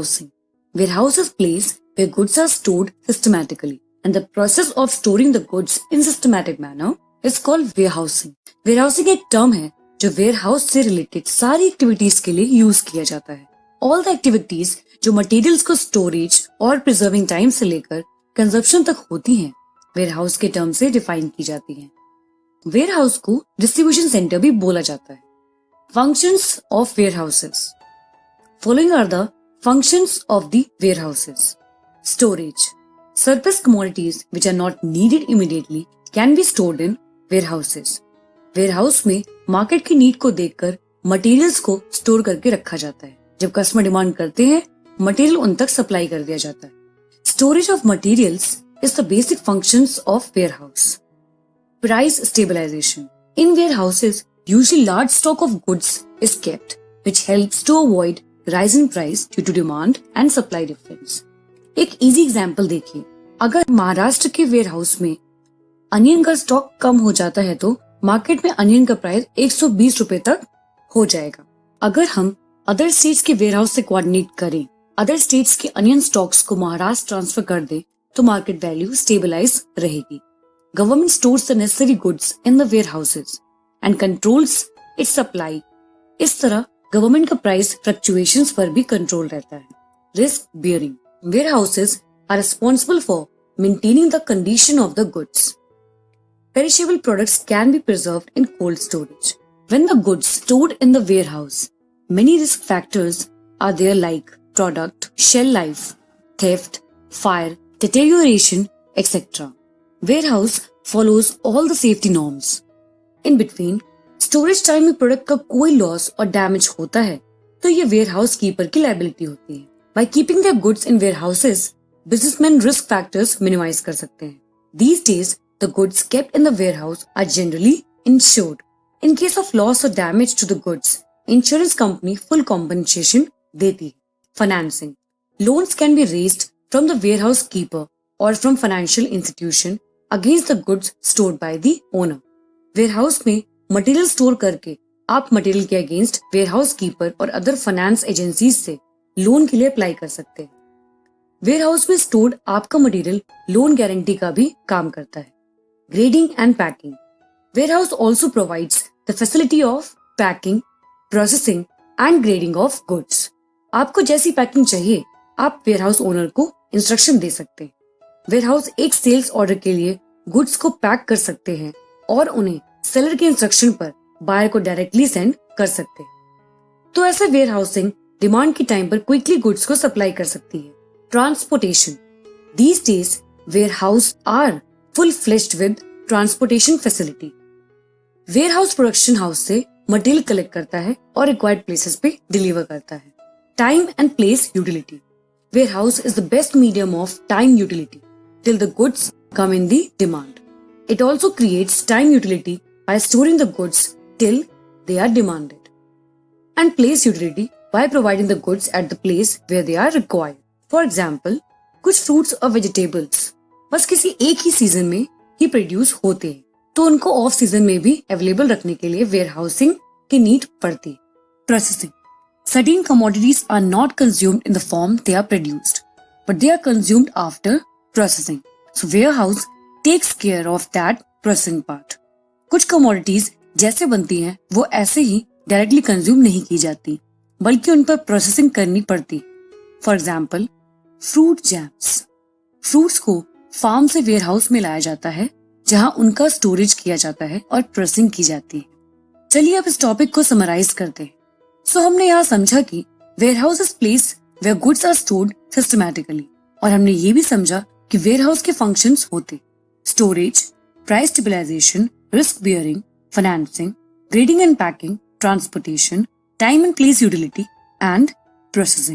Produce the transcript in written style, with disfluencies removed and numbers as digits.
Warehousing. Warehouse is place where goods are stored systematically, and the process of storing the goods in systematic manner is called warehousing. Warehousing एक term है जो warehouse से related सारी activities के लिए use किया जाता है. ऑल द एक्टिविटीज जो मटेरियल्स को स्टोरेज और प्रिजर्विंग टाइम से लेकर कंजप्शन तक होती हैं, वेयरहाउस के टर्म से डिफाइन की जाती हैं. वेयरहाउस को डिस्ट्रीब्यूशन सेंटर भी बोला जाता है. Functions of warehouses. Following are the functions of the warehouses. Storage. Surplus commodities which are not needed immediately can be stored in warehouses. Warehouse में मार्केट की नीड को देखकर मटेरियल्स को स्टोर करके रखा जाता है. जब कस्टमर डिमांड करते हैं, मटेरियल उन तक सप्लाई कर दिया जाता है. Storage of materials is the basic functions of warehouse. Price stabilization. In warehouses, usually large stock of goods is kept, which helps to avoid rise in price due to demand and supply difference. एक easy example देखिए. अगर महाराष्ट्र के warehouse में onion का stock कम हो जाता है तो मार्केट में अनियन का प्राइस 120 रुपए तक हो जाएगा. अगर हम अदर स्टेट्स के वेयरहाउस से कोऑर्डिनेट करें, अदर स्टेट्स के अनियन स्टॉक्स को महाराष्ट्र ट्रांसफर कर दे तो मार्केट वैल्यू स्टेबलाइज रहेगी. Government stores the necessary goods in the warehouses and controls it's supply. इस तरह गवर्नमेंट का प्राइस फ्लक्चुएशंस पर भी कंट्रोल रहता है. Risk bearing. Warehouses are responsible for maintaining the condition of the goods. Perishable products can be preserved in cold storage. When the goods stored in the warehouse, many risk factors are there like product, shelf life, theft, fire, deterioration, etc. Warehouse follows all the safety norms. In between, storage time में product का कोई loss और damage होता है तो ये warehouse keeper की liability होती है. By keeping their goods in warehouses, businessman risk factors minimize कर सकते हैं. These days the goods kept in the warehouse are generally insured. In case of loss और damage to the goods, insurance company full compensation देती है. Financing. Loans can be raised from the warehouse keeper और from financial institution against the goods stored by the owner. Warehouse में material store करके आप material के against warehouse keeper और other finance agencies से loan के लिए अप्लाई कर सकते हैं. वेयरहाउस में स्टोर्ड आपका मटेरियल लोन गारंटी का भी काम करता है. Grading and packing. Warehouse also provides the facility of packing, processing and grading of goods. आपको जैसी पैकिंग चाहिए आप वेयरहाउस ओनर को इंस्ट्रक्शन दे सकते हैं. वेयरहाउस एक सेल्स ऑर्डर के लिए गुड्स को पैक कर सकते हैं और उन्हें सेलर के इंस्ट्रक्शन पर बायर को डायरेक्टली सेंड कर सकते हैं. तो ऐसे वेयरहाउसिंग डिमांड की टाइम पर क्विकली गुड्स को सप्लाई कर सकती है. Transportation. These days warehouse are full fleshed with transportation facility. Warehouse production house से मटेरियल कलेक्ट करता है और रिक्वायर्ड प्लेसेस पे डिलीवर करता है. Time and place utility. Warehouse is the best medium of time utility till the goods come in the demand. It also creates time utility by storing the goods till they are demanded, and place utility by providing the goods at the place where they are required. For example, कुछ fruits और vegetables बस किसी एक ही season में ही produce होते हैं तो उनको ऑफ सीजन में भी अवेलेबल रखने के लिए वेयरहाउसिंग की नीड पड़ती है. Processing. Certain commodities are not consumed in the form they are produced, but they are consumed after processing. So warehouse takes care of that processing part. कुछ commodities जैसे बनती हैं वो ऐसे ही डायरेक्टली कंज्यूम नहीं की जाती बल्कि उन पर प्रोसेसिंग करनी पड़ती. For example, fruit jams. Fruits को फार्म से वेयरहाउस में लाया जाता है जहां उनका स्टोरेज किया जाता है और प्रोसेसिंग की जाती है. चलिए अब इस टॉपिक को समराइज करते हैं. सो हमने यहाँ समझा कि warehouse is place where goods are stored systematically, और हमने ये भी समझा कि वेयरहाउस के फंक्शंस होते storage, price stabilization, risk bearing, financing, grading and packing, transportation, time and place utility, and processing.